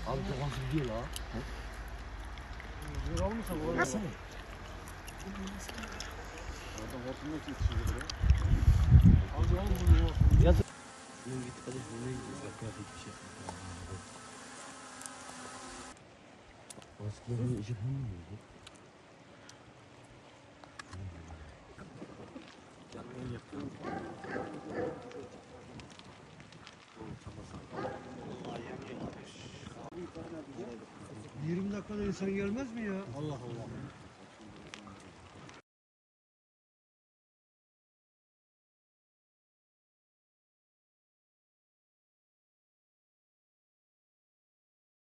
Abi çok hafif değil ha. Zor almışsa bu arada. Nasıl? Adam hortumda yetişiyor buraya. Abi oğlum bunu hortumda. Yatır. Bunun git kardeş buraya gidiyoruz. Bak kıyafet bir şey. Baskıların işi hangi miydi? Yakmayı yapıyorum. 20 dakikada insan gelmez mi ya? Allah Allah.